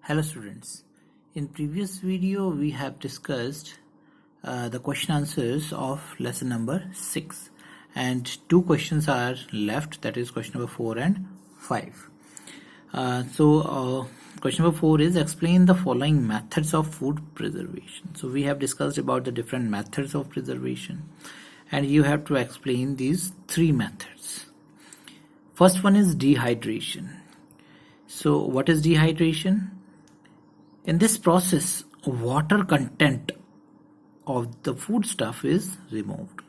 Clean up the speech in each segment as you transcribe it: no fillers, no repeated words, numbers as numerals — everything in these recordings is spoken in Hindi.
Hello students. In previous video we have discussed the question answers of lesson number 6 and two questions are left, that is question number 4 and 5. Question number 4 is explain the following methods of food preservation. So we have discussed about the different methods of preservation and you have to explain these three methods. First one is dehydration. So what is dehydration? In this process, water content of the food stuff is removed.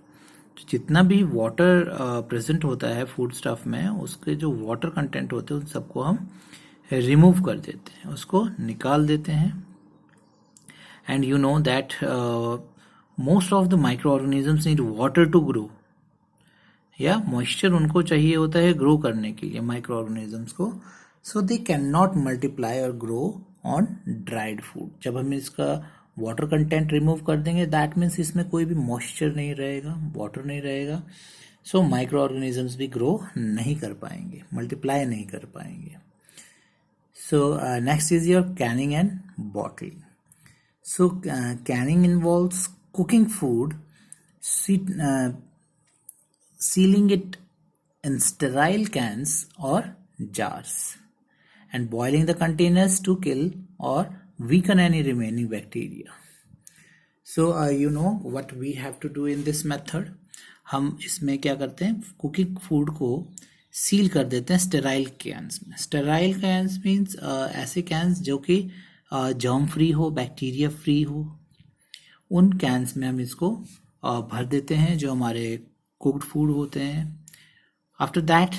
तो जितना भी वाटर प्रेजेंट होता है फूड स्टफ में, उसके जो वाटर कंटेंट होते हैं उन सबको हम रिमूव कर देते हैं, उसको निकाल देते हैं. And you know that most of the micro organisms need water to grow, या मॉइस्चर उनको चाहिए होता है ग्रो करने के लिए माइक्रो ऑर्गेनिजम्स को. सो दे कैन नॉट मल्टीप्लाई और ग्रो ऑन ड्राइड फूड. जब हम इसका वाटर कंटेंट रिमूव कर देंगे दैट मीन्स इसमें कोई भी मॉइस्चर नहीं रहेगा, वाटर नहीं रहेगा. सो माइक्रो ऑर्गेनिजम्स भी ग्रो नहीं कर पाएंगे, मल्टीप्लाई नहीं कर पाएंगे. So next is your Canning and bottling. So Canning involves cooking food, sealing it in sterile cans or jars and boiling the containers to kill or weaken any remaining bacteria. So you know what we have to do in this method. हम इसमें क्या करते हैं, कुकिंग फूड को सील कर देते हैं स्टेराइल कैंस में. स्टेराइल कैंस मीन्स ऐसे कैंस जो कि जर्म फ्री हो, बैक्टीरिया फ्री हो, उन कैंस में हम इसको भर देते हैं जो हमारे कुक्ड फूड होते हैं. After that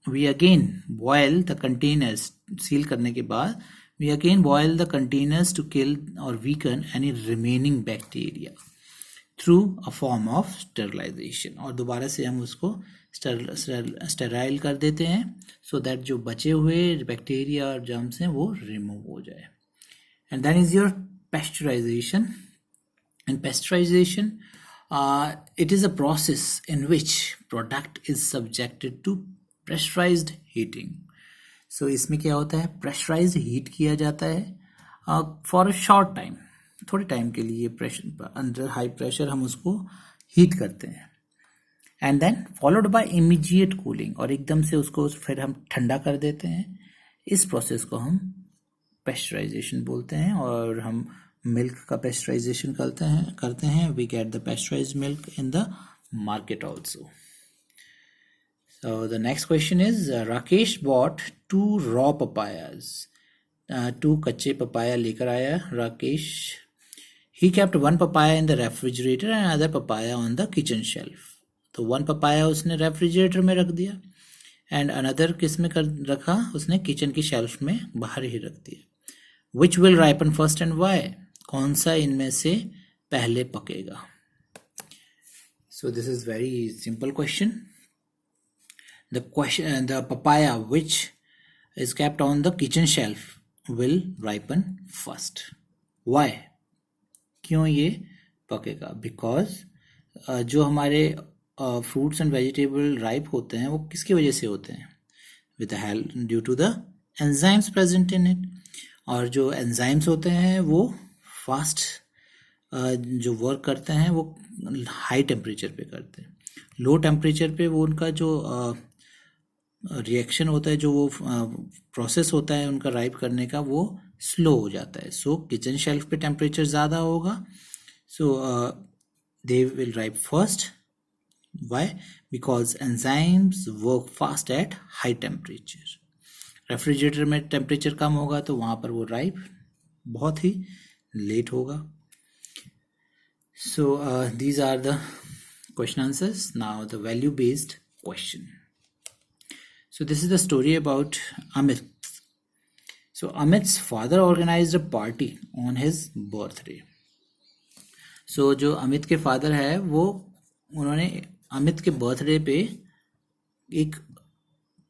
we again boil the containers. सील करने के बाद we again boil the containers to kill और weaken any remaining bacteria through a form of sterilization. और दोबारा से हम उसको स्टेराइल कर देते हैं सो दैट जो बचे हुए बैक्टीरिया और जर्म्स हैं वो रिमूव हो जाए. And then is your pasteurisation. And pasteurisation it is a process in which product is subjected to pressurized heating. So इसमें क्या होता है, pressurized heat किया जाता है for a short time, थोड़े टाइम के लिए प्रेशर, अंडर हाई प्रेशर हम उसको हीट करते हैं. And then followed by immediate cooling, और एकदम से उसको फिर हम ठंडा कर देते हैं. इस प्रोसेस को हम पेस्चराइजेशन बोलते हैं. और हम मिल्क का पेस्चराइजेशन करते हैं. We get the pasteurized milk in the market also. So the next question is Rakesh bought 2 raw papayas. 2 कच्चे पपाया लेकर आया Rakesh. He kept 1 papaya in the refrigerator and other papaya on the kitchen shelf. तो 1 पपाया उसने रेफ्रिजरेटर में रख दिया एंड अनदर किस में रखा, उसने किचन की शेल्फ में बाहर ही रख दिया. Which will ripen first and why, कौन सा इनमें से पहले पकेगा. So this is very simple question. The papaya which is kept on the kitchen shelf will ripen first. Why, क्यों ये पकेगा? बिकॉज जो हमारे फ्रूट्स एंड वेजिटेबल राइप होते हैं वो किसकी वजह से होते हैं, with the help due to the enzymes present in it. और जो एंजाइम्स होते हैं वो फास्ट जो वर्क करते हैं वो हाई टेम्परेचर पे करते हैं. लो टेम्परेचर पे वो उनका जो रिएक्शन होता है, जो वो प्रोसेस होता है उनका राइप करने का, वो स्लो हो जाता है. सो किचन शेल्फ पे टेम्परेचर ज़्यादा होगा, so they will ripe first. Why? Because enzymes work fast at high temperature. Refrigerator में टेम्परेचर कम होगा तो वहाँ पर वो राइप बहुत ही लेट होगा. So these are the question answers. Now the value based question. So this is the story about Amit. So Amit's father organized a party on his birthday. So जो अमित के फादर है वो, उन्होंने अमित के बर्थडे पे एक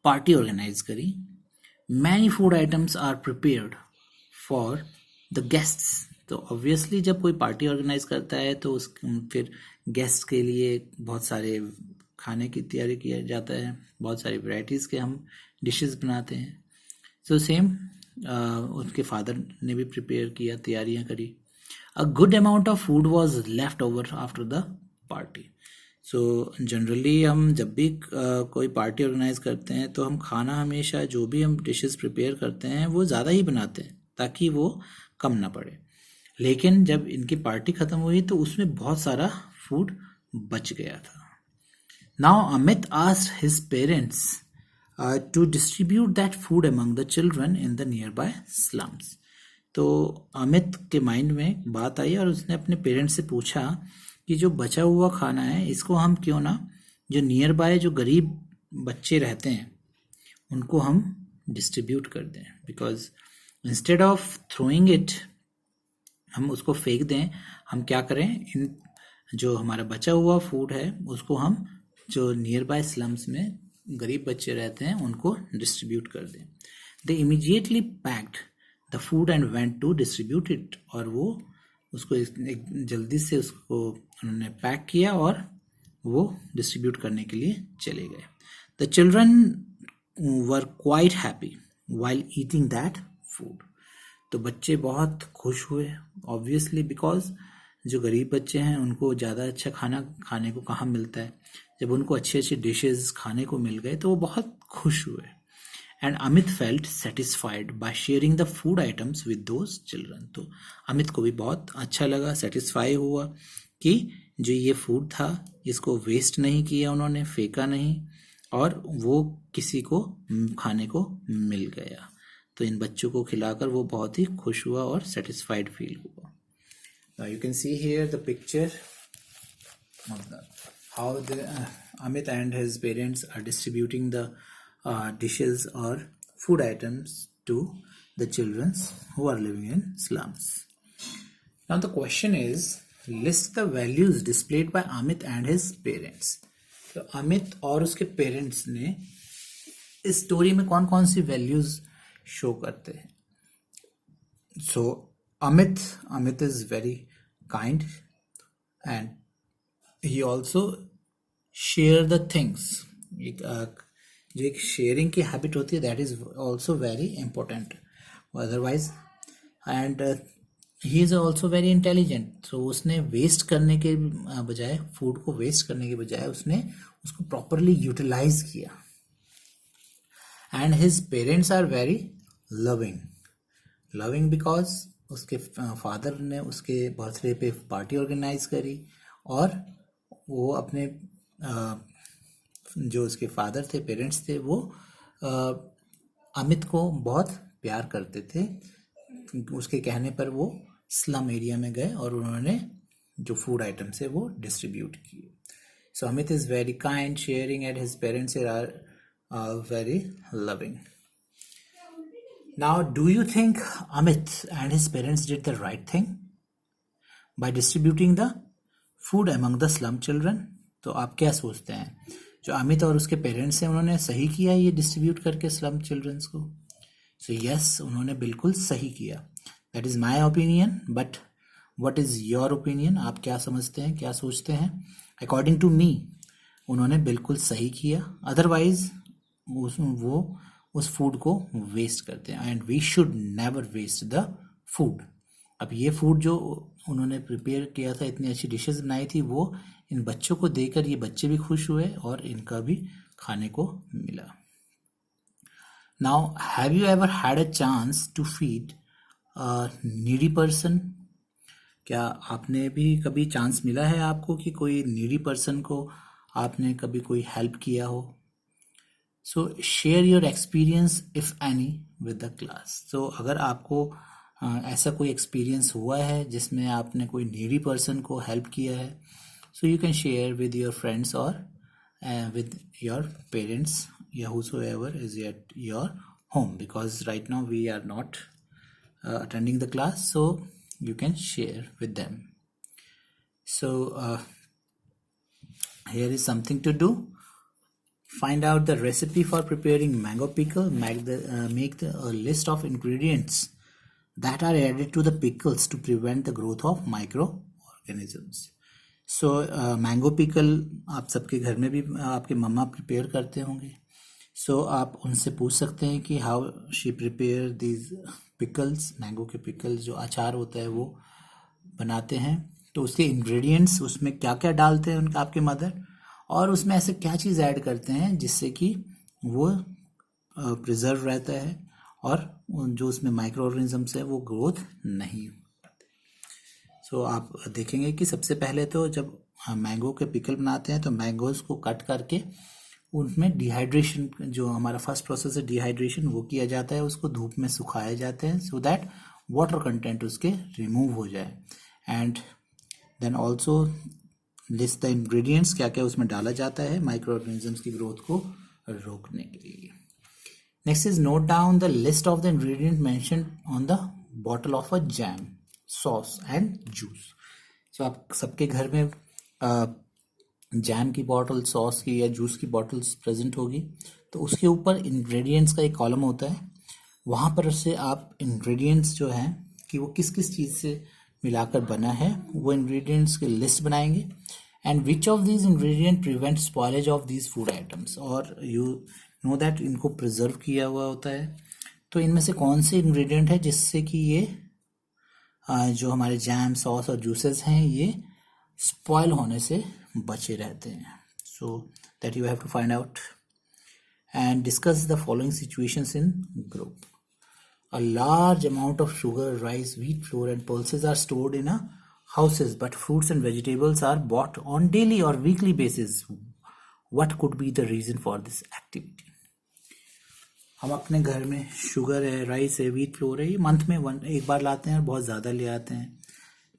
पार्टी ऑर्गेनाइज करी. Many food items are prepared for the guests. तो ऑब्वियसली जब कोई पार्टी ऑर्गेनाइज करता है तो उस फिर गेस्ट के लिए बहुत सारे खाने की तैयारी किया जाता है, बहुत सारी वैरायटीज़ के हम डिशेस बनाते हैं. सो सेम उसके फादर ने भी प्रिपेयर किया, तैयारियां करी. A good amount of food was left over after the party. So generally हम जब भी कोई पार्टी ऑर्गेनाइज करते हैं तो हम खाना हमेशा जो भी हम डिशेस प्रिपेयर करते हैं वो ज़्यादा ही बनाते हैं ताकि वो कम ना पड़े. लेकिन जब इनकी पार्टी ख़त्म हुई तो उसमें बहुत सारा फूड बच गया था. Now Amit asked his parents to distribute that food among the children in the nearby slums. तो अमित के माइंड में बात आई और उसने अपने पेरेंट्स से पूछा कि जो बचा हुआ खाना है इसको हम क्यों ना जो नियर बाय जो गरीब बच्चे रहते हैं उनको हम डिस्ट्रीब्यूट कर दें. Because instead of throwing it, हम उसको फेंक दें, हम क्या करें, इन जो हमारा बचा हुआ फूड है उसको हम जो नियर बाय स्लम्स में गरीब बच्चे रहते हैं उनको डिस्ट्रीब्यूट कर दें. They immediately packed the food and went to distribute it. और वो उसको एक जल्दी से उसको उन्होंने पैक किया और वो डिस्ट्रीब्यूट करने के लिए चले गए. The children were quite happy while eating that food. तो बच्चे बहुत खुश हुए ऑब्वियसली, बिकॉज जो गरीब बच्चे हैं उनको ज़्यादा अच्छा खाना खाने को कहाँ मिलता है. जब उनको अच्छे अच्छे डिशेस खाने को मिल गए तो वो बहुत खुश हुए. And Amit felt satisfied by sharing the food items with those children. तो अमित को भी बहुत अच्छा लगा, सेटिस्फाई हुआ कि जो ये फूड था इसको वेस्ट नहीं किया उन्होंने, फेंका नहीं, और वो किसी को खाने को मिल गया. तो इन बच्चों को खिलाकर वो बहुत ही खुश हुआ और सेटिस्फाइड फील हुआ. Now you can see here the picture of how Amit and his parents are distributing the dishes or food items to the children who are living in slums. Now the question is, list the values displayed by Amit and his parents. तो अमित और उसके पेरेंट्स ने इस स्टोरी में कौन कौन सी वैल्यूज शो करते हैं. सो Amit is very kind and he also share the things. जो एक शेयरिंग की हैबिट होती है, that is also very important. Otherwise and he is also very intelligent. तो उसने वेस्ट करने के बजाय, फूड को वेस्ट करने के बजाय उसने उसको प्रॉपरली यूटिलाइज किया. And his parents are very loving because उसके फादर ने उसके बर्थडे पे पार्टी ऑर्गेनाइज करी और वो अपने जो उसके फादर थे, पेरेंट्स थे, वो अमित को बहुत प्यार करते थे. उसके कहने पर वो स्लम एरिया में गए और उन्होंने जो फूड आइटम्स है वो डिस्ट्रीब्यूट किए. So Amit is very kind, sharing, and his parents are very loving. Now, do you think Amit and his parents did the right thing by distributing the food among the slum children? तो आप क्या सोचते हैं, जो अमित और उसके पेरेंट्स हैं उन्होंने सही किया ये डिस्ट्रीब्यूट करके स्लम चिल्ड्रंस को? सो यस, उन्होंने बिल्कुल सही किया. That is my opinion, but what is your opinion? आप क्या समझते हैं, क्या सोचते हैं? अकॉर्डिंग टू मी उन्होंने बिल्कुल सही किया. अदरवाइज वो उस फूड को वेस्ट करते हैं. And we should never waste the food. अब ये फूड जो उन्होंने प्रिपेयर किया था, इतनी अच्छी डिशेस बनाई थी, वो इन बच्चों को देकर ये बच्चे भी खुश हुए और इनका भी खाने को मिला. Now have you ever had a chance to feed a needy person? क्या आपने भी कभी चांस मिला है आपको कि कोई नीडी पर्सन को आपने कभी कोई हेल्प किया हो? सो share your experience if any with the class. तो अगर आपको ऐसा कोई एक्सपीरियंस हुआ है जिसमें आपने कोई नीडी पर्सन को हेल्प किया है, so you can share with your friends और विद योर पेरेंट्स या whosoever is at your home, because right now we are not attending the class, so you can share with them. So here is something to do. Find out the recipe for preparing mango pickle. Make a list of ingredients that are added to the pickles to prevent the growth of microorganisms. So mango pickle आप सबके घर में भी आपके मम्मा प्रिपेयर करते होंगे. सो आप उनसे पूछ सकते हैं कि how she prepare these pickles, mango के पिकल्स जो अचार होता है वो बनाते हैं, तो उसके इंग्रेडिएंट्स उसमें क्या क्या डालते हैं उनके आपके मदर, और उसमें ऐसे क्या चीज़ ऐड करते हैं जिससे कि वो प्रिजर्व रहता है और जो उसमें माइक्रो ऑर्गेनिजम्स है वो ग्रोथ नहीं करते। सो आप देखेंगे कि सबसे पहले तो जब मैंगो के पिकल बनाते हैं तो मैंगोज को कट करके उनमें डिहाइड्रेशन, जो हमारा फर्स्ट प्रोसेस है डिहाइड्रेशन, वो किया जाता है, उसको धूप में सुखाया जाते हैं सो दैट वाटर कंटेंट उसके रिमूव हो जाए। And then also list the ingredients, क्या क्या उसमें डाला जाता है माइक्रो ऑर्गेनिजम्स की ग्रोथ को रोकने के लिए। Next is note down the list of the ingredient mentioned on the bottle of a jam, sauce and juice. So आप सबके घर में जैम की बॉटल, सॉस की या जूस की बॉटल्स प्रेजेंट होगी, तो उसके ऊपर इंग्रेडिएंट्स का एक कॉलम होता है, वहाँ पर से आप इंग्रेडिएंट्स जो हैं कि वो किस किस चीज़ से मिलाकर बना है वो इंग्रेडिएंट्स की लिस्ट बनाएंगे। And which of these ingredient prevent spoilage of these food items, और यू नो दैट इनको प्रिजर्व किया हुआ होता है, तो इनमें से कौन से इंग्रेडिएंट है जिससे कि ये जो हमारे जैम, सॉस और जूसेस हैं ये स्पॉयल होने से बचे रहते हैं। So that you have to find out and discuss the following situations in group. A large amount of sugar, rice, wheat flour and pulses are stored in houses, but fruits and vegetables are bought on daily or weekly basis. What could be the reason for this activity? हम अपने घर में शुगर है, राइस है, व्हीट फ्लोर है, ये मंथ में एक बार लाते हैं और बहुत ज़्यादा ले आते हैं,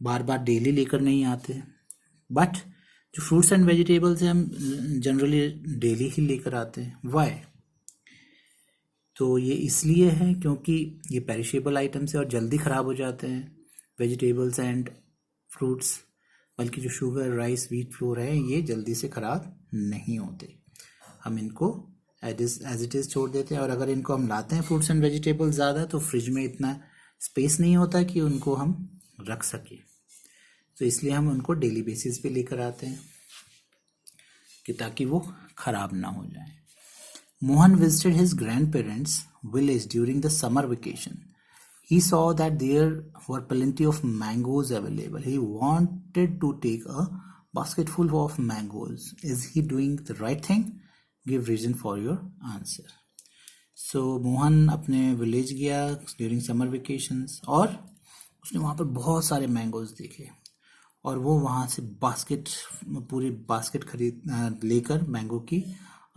बार बार डेली लेकर नहीं आते। बट जो फ्रूट्स एंड वेजिटेबल्स हैं हम जनरली डेली ही लेकर आते हैं। वाई? तो ये इसलिए है क्योंकि ये पेरिशेबल आइटम्स है और जल्दी ख़राब हो जाते हैं, वेजिटेबल्स एंड फ्रूट्स, बल्कि जो शुगर, राइस, व्हीट फ्लोर है ये जल्दी से ख़राब नहीं होते। हम इनको एज इट इज़ छोड़ देते हैं, और अगर इनको हम लाते हैं फ्रूट्स एंड वेजिटेबल्स ज़्यादा तो फ्रिज में इतना स्पेस नहीं होता कि उनको हम रख सकें, तो इसलिए हम उनको डेली बेसिस पे लेकर आते हैं कि ताकि वो ख़राब ना हो जाए। Mohan visited his grandparents' village during the summer vacation. He saw that there were plenty of mangoes available. He wanted to take a basketful of mangoes. Is he doing the right thing? Give reason for your answer. So Mohan अपने विलेज गया ड्यूरिंग समर वेकेशंस और उसने वहाँ पर बहुत सारे मैंगोज देखे और वो वहाँ से पूरी बास्केट खरीद लेकर मैंगो की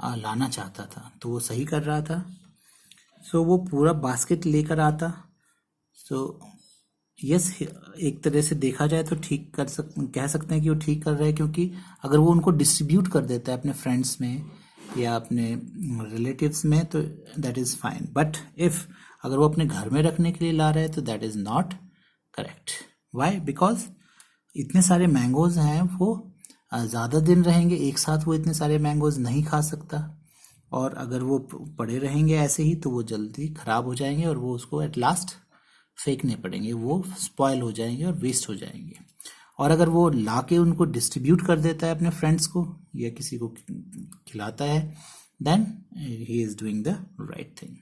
लाना चाहता था। तो वो सही कर रहा था। सो वो पूरा बास्केट लेकर आता। सो यस, एक तरह से देखा जाए तो कह सकते हैं कि वो ठीक कर रहा है, क्योंकि अगर वो उनको डिस्ट्रीब्यूट कर देता है अपने फ्रेंड्स में या अपने रिलेटिव्स में तो that is fine, but if अगर वो अपने घर में रखने के लिए ला रहा है तो that is not correct. Why? Because इतने सारे मैंगोज हैं, वो ज़्यादा दिन रहेंगे एक साथ, वो इतने सारे मैंगोज नहीं खा सकता, और अगर वो पड़े रहेंगे ऐसे ही तो वो जल्दी ख़राब हो जाएंगे और वो उसको एट लास्ट फेंकने पड़ेंगे, वो स्पॉयल हो जाएंगे और वेस्ट हो जाएंगे। और अगर वो ला के उनको डिस्ट्रीब्यूट कर देता है अपने फ्रेंड्स को या किसी को खिलाता है, then he is doing the right thing.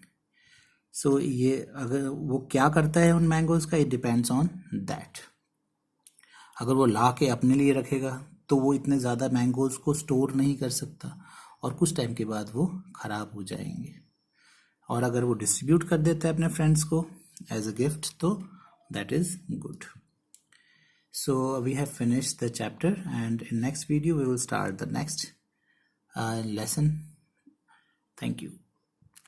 So ये अगर वो क्या करता है उन मैंगोज का, इट डिपेंड्स ऑन दैट। अगर वो ला के अपने लिए रखेगा तो वो इतने ज़्यादा मैंगोज को स्टोर नहीं कर सकता और कुछ टाइम के बाद वो ख़राब हो जाएंगे। और अगर वो डिस्ट्रीब्यूट कर देता है अपने फ्रेंड्स को एज अ गिफ्ट तो that is good. So we have finished the chapter and in next video we will start the next lesson. Thank you.